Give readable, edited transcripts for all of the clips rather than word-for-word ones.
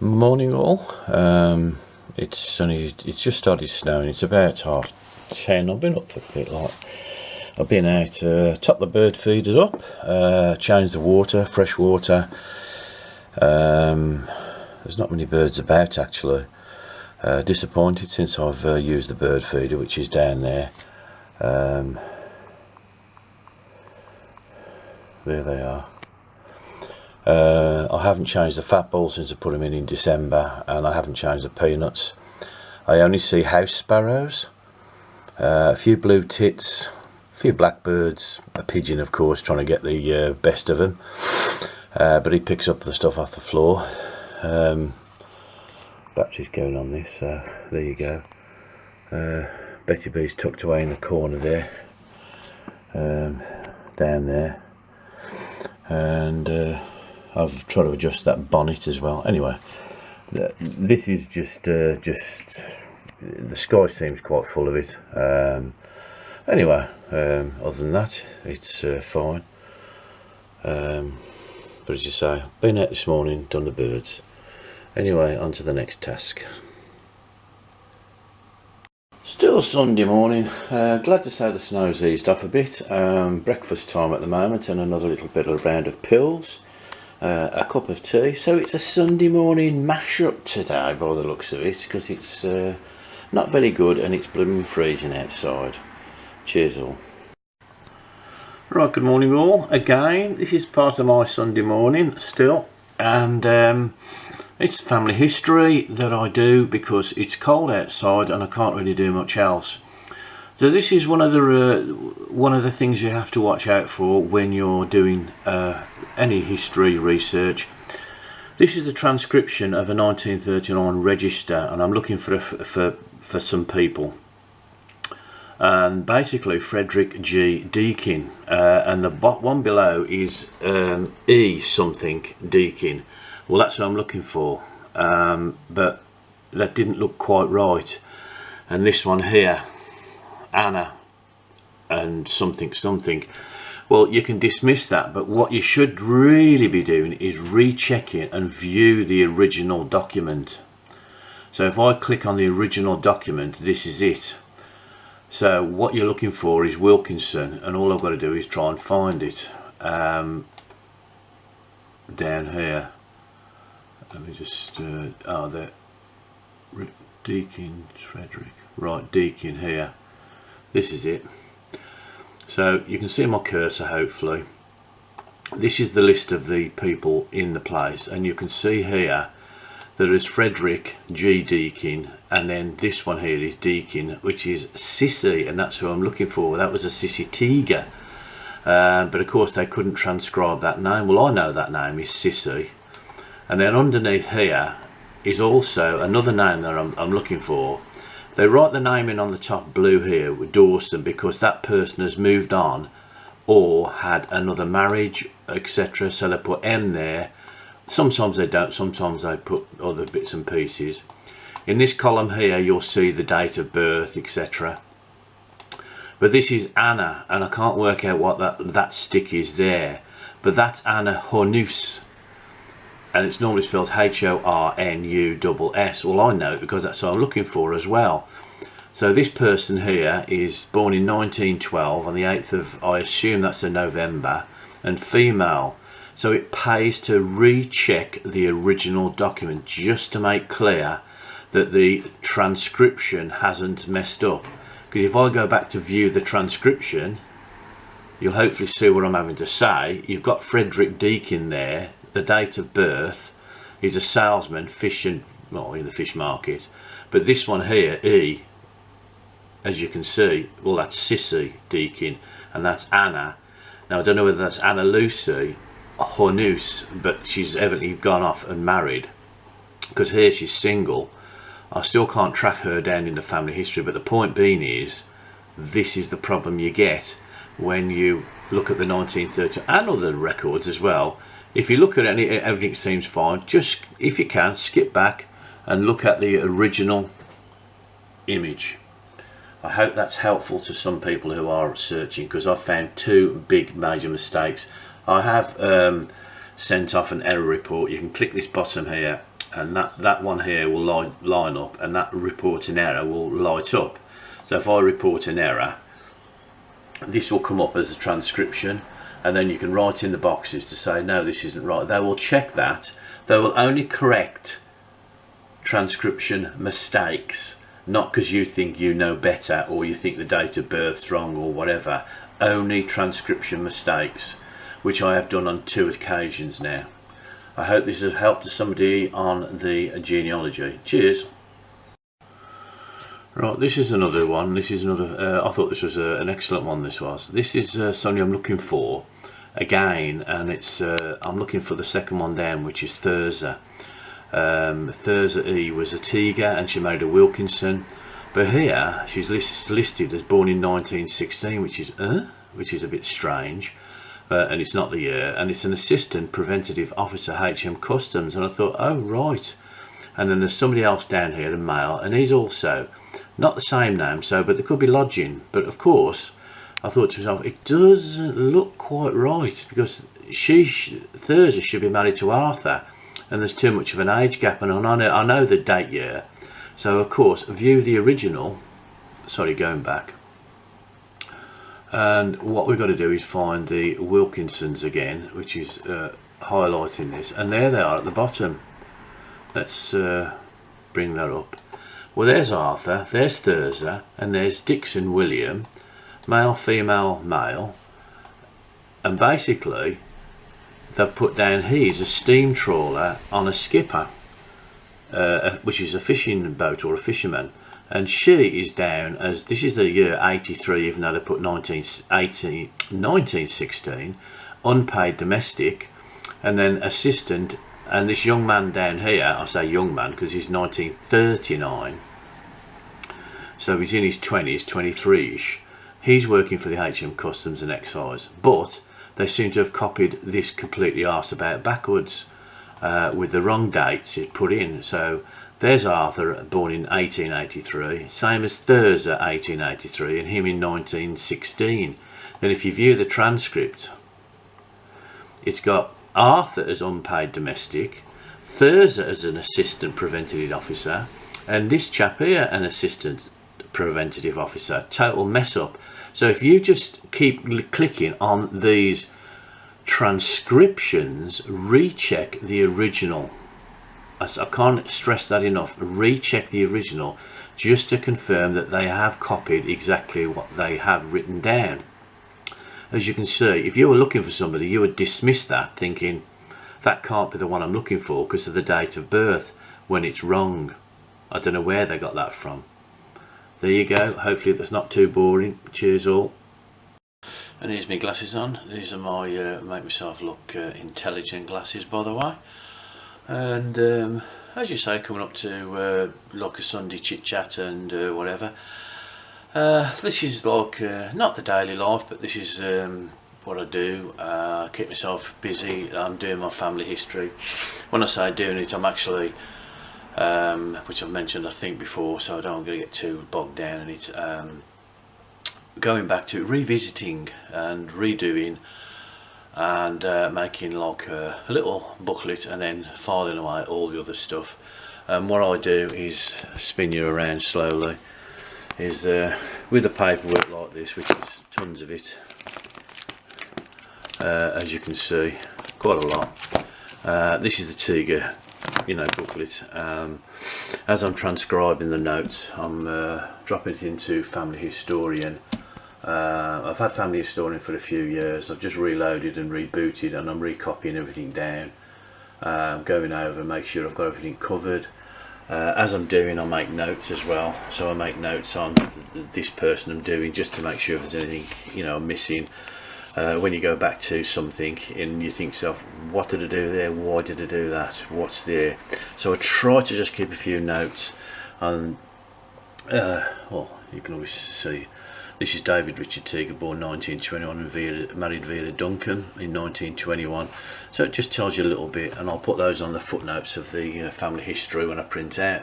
Morning all. It's just started snowing. It's about 10:30. I've been up for a bit. I've been out, top the bird feeders up, changed the water, fresh water. There's not many birds about actually. Disappointed since I've used the bird feeder, which is down there. There they are. I haven't changed the fat ball since I put them in December, and I haven't changed the peanuts. I only see house sparrows, a few blue tits, a few blackbirds, a pigeon of course trying to get the best of them, but he picks up the stuff off the floor. Battery's going on this, so there you go. Betty B's tucked away in the corner there, down there, and I've tried to adjust that bonnet as well. Anyway, this is just the sky seems quite full of it. Anyway, other than that, it's fine. But as you say, been out this morning, done the birds. Anyway, on to the next task. Still Sunday morning. Glad to say the snow's eased off a bit. Breakfast time at the moment, and another little bit of a round of pills. A cup of tea. So it's a Sunday morning mash up today by the looks of it, because it's not very good and it's blooming freezing outside. Cheers all. Right, good morning all. Again, this is part of my Sunday morning still, and it's family history that I do because it's cold outside and I can't really do much else. So this is one of the things you have to watch out for when you're doing any history research. This is a transcription of a 1939 register, and I'm looking for some people. And basically Frederick G. Deakin, and the one below is E something Deakin. Well, that's what I'm looking for, but that didn't look quite right. And this one here, Anna and something. Well, you can dismiss that, but what you should really be doing is rechecking and view the original document. So if I click on the original document, this is it. So what you're looking for is Wilkinson, and all I've got to do is try and find it down here. Let me just there, Deakin, Frederick, right, Deakin here. This is it. So you can see my cursor hopefully. This is the list of the people in the place, and you can see here there is Frederick G. Deakin, and then this one here is Deakin, which is Sissy, and that's who I'm looking for. That was a Sissy Tiger, but of course they couldn't transcribe that name. Well, I know that name is Sissy, and then underneath here is also another name that I'm looking for. They write the name in on the top blue here with Dawson because that person has moved on or had another marriage, etc. So they put M there. Sometimes they don't, sometimes they put other bits and pieces. In this column here you'll see the date of birth, etc. But this is Anna, and I can't work out what that stick is there. But that's Anna Hornus, and it's normally spelled H-O-R-N-U-S-S. Well, I know it because that's what I'm looking for as well. So this person here is born in 1912 on the 8th of, I assume that's a November, and female. So it pays to recheck the original document just to make clear that the transcription hasn't messed up. Because if I go back to view the transcription, you'll hopefully see what I'm having to say. You've got Frederick Deakin there. The date of birth is a salesman fishing, well, in the fish market. But this one here, E, as you can see, well, that's Sissy Deakin, and that's Anna. Now I don't know whether that's Anna Lucy or Hornus, but she's evidently gone off and married, because here she's single. I still can't track her down in the family history, but the point being is, this is the problem you get when you look at the 1930 and other records as well. If you look at everything seems fine, just, if you can, skip back and look at the original image. I hope that's helpful to some people who are searching, because I found two big major mistakes. I have sent off an error report. You can click this bottom here and that one here will line up, and that report an error will light up. So if I report an error, this will come up as a transcription, and then you can write in the boxes to say no, this isn't right. They will check that. They will only correct transcription mistakes, not because you think you know better or you think the date of birth's wrong or whatever. Only transcription mistakes, which I have done on 2 occasions now. I hope this has helped somebody on the genealogy. Cheers. Right, this is another one. This is another. I thought this was an excellent one. This is something I'm looking for again, and it's I'm looking for the second one down, which is Thurza. Thurza E was a Tiger, and she married a Wilkinson. But here she's listed as born in 1916, which is a bit strange, and it's not the year. And it's an assistant preventative officer, HM Customs. And I thought, oh right. And then there's somebody else down here, a male, and he's also not the same name, but there could be lodging. But of course, I thought to myself, it doesn't look quite right, because Thurza should be married to Arthur, and there's too much of an age gap, and I know the date year. So of course, view the original. Sorry, going back. And what we've got to do is find the Wilkinsons again, which is highlighting this, and there they are at the bottom. Let's bring that up. Well, there's Arthur, there's Thurza, and there's Dixon William, male, female, male, and basically they've put down he's a steam trawler on a skipper, which is a fishing boat or a fisherman, and she is down as, this is the year 83, even though they put 1916, unpaid domestic, and then assistant. And this young man down here, I say young man because he's 1939, so he's in his 20s, 23ish. He's working for the HM Customs and Excise, but they seem to have copied this completely arse about backwards with the wrong dates it put in. So there's Arthur, born in 1883, same as Thurza, 1883, and him in 1916. Then if you view the transcript, it's got Arthur as unpaid domestic, Thurza as an assistant preventative officer, and this chap here an assistant preventative officer. Total mess up. So if you just keep clicking on these transcriptions, recheck the original. I can't stress that enough. Recheck the original just to confirm that they have copied exactly what they have written down. As you can see, if you were looking for somebody, you would dismiss that thinking that can't be the one I'm looking for because of the date of birth, when it's wrong. I don't know where they got that from. There you go. Hopefully that's not too boring. Cheers all. And here's my glasses on. These are my make myself look intelligent glasses, by the way. And as you say, coming up to like a Sunday chit chat and whatever. This is like not the daily life, but this is what I do. Keep myself busy. I'm doing my family history. When I say doing it, I'm actually which I've mentioned I think before, so I don't want to get too bogged down in it. Going back to revisiting and redoing and making like a little booklet and then filing away all the other stuff. What I do is spin you around slowly. Is with the paperwork like this, which is tons of it, as you can see, quite a lot. This is the Tiger, booklet. As I'm transcribing the notes, I'm dropping it into Family Historian. I've had Family Historian for a few years. I've just reloaded and rebooted, and I'm recopying everything down, going over and make sure I've got everything covered. As I'm doing, I make notes as well, so I make notes on this person I'm doing just to make sure if there's anything I'm missing. When you go back to something and you think to yourself, what did I do there, why did I do that, what's there? So I try to just keep a few notes on, well, you can always see this is David Richard Tiger, born 1921 and married Vera Duncan in 1921. So it just tells you a little bit, and I'll put those on the footnotes of the family history when I print out.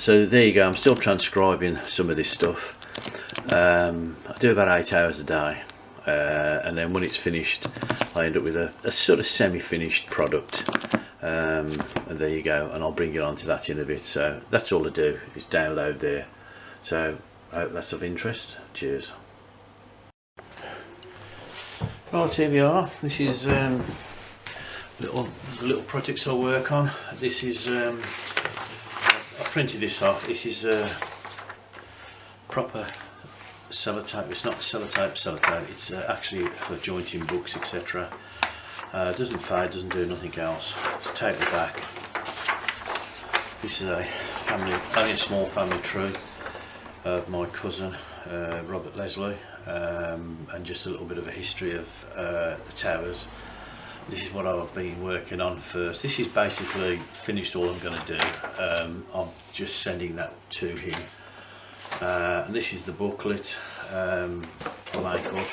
So there you go. I'm still transcribing some of this stuff. I do about 8 hours a day, and then when it's finished I end up with a sort of semi-finished product. and there you go, and I'll bring you on to that in a bit. So that's all I do, is download there. So I hope that's of interest. Cheers. Right, here we are. This is little projects I work on. This is I printed this off. This is proper sellotape. It's not sellotape. It's actually for jointing books, etc. Doesn't fade, doesn't do nothing else. Just take the back. This is a family, only a small family tree of my cousin Robert Leslie, and just a little bit of a history of the towers. This is what I've been working on first. This is basically finished all I'm going to do. I'm just sending that to him. And this is the booklet I make up.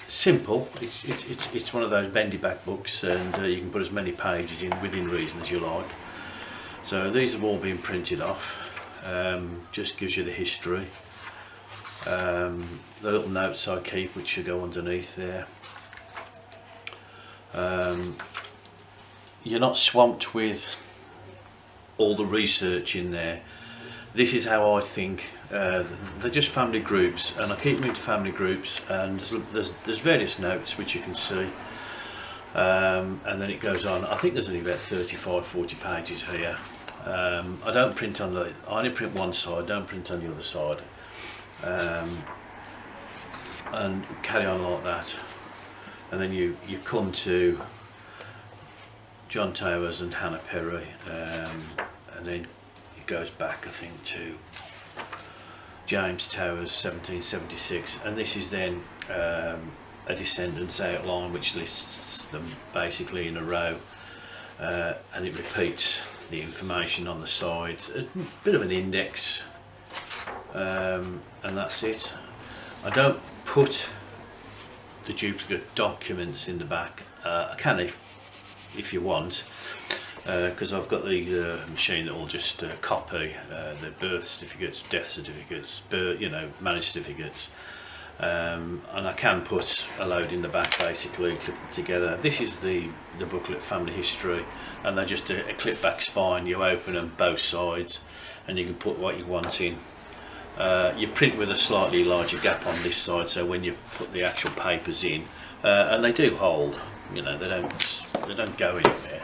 Simple. It's one of those bendy back books, and you can put as many pages in within reason as you like. So these have all been printed off. Just gives you the history. The little notes I keep, which should go underneath there. You're not swamped with all the research in there. This is how I think. They're just family groups, and I keep them into family groups, and there's various notes which you can see, and then it goes on. I think there's only about 35-40 pages here. I don't print on I only print one side, don't print on the other side, and carry on like that. And then you come to John Towers and Hannah Perry, and then it goes back, I think, to James Towers 1776, and this is then a descendants outline which lists them basically in a row, and it repeats the information on the sides, a bit of an index, and that's it. I don't put the duplicate documents in the back. I can if you want, because I've got the machine that will just copy the birth certificates, death certificates, marriage certificates, and I can put a load in the back, basically clip them together. This is the booklet Family History, and they're just a clip back spine. You open them both sides and you can put what you want in. You print with a slightly larger gap on this side, so when you put the actual papers in, and they do hold, they don't go anywhere.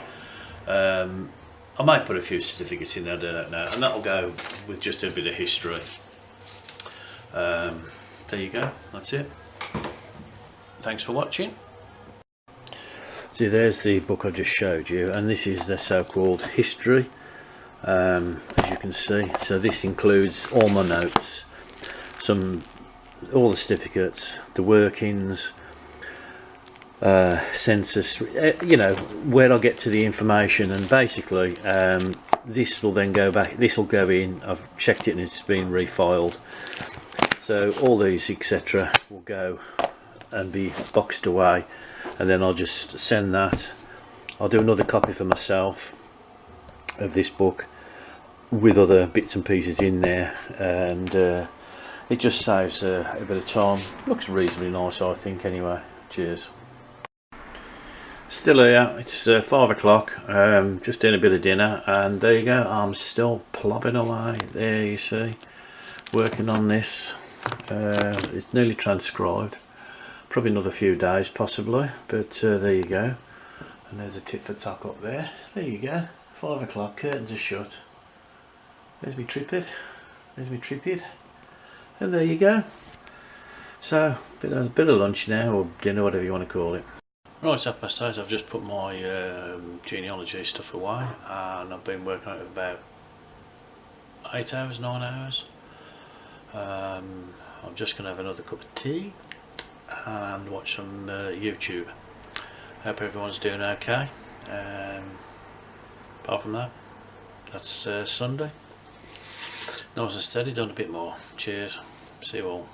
I might put a few certificates in there, I don't know, and that'll go with just a bit of history. There you go, that's it. Thanks for watching. See, there's the book I just showed you, and this is the so-called history, as you can see. So this includes all my notes, all the certificates, the workings, census, where I get to the information, and basically this will then go back, this will go in, I've checked it and it's been refiled, so all these etc will go and be boxed away, and then I'll just send that. I'll do another copy for myself of this book with other bits and pieces in there, and it just saves a bit of time. Looks reasonably nice, I think, anyway. Cheers. Still here, it's 5 o'clock, just doing a bit of dinner, and there you go, I'm still plopping away. There you see, working on this. It's nearly transcribed, probably another few days possibly, but there you go. And there's a tit for tat up there. There you go, 5 o'clock, curtains are shut. There's me tripod, and there you go. So bit of lunch now, or dinner, whatever you want to call it. Right, it's 8:30. I've just put my genealogy stuff away, and I've been working on it for about 8 hours, 9 hours. I'm just going to have another cup of tea and watch some YouTube. Hope everyone's doing okay. Apart from that, that's Sunday. Nice and steady, done a bit more. Cheers. See you all.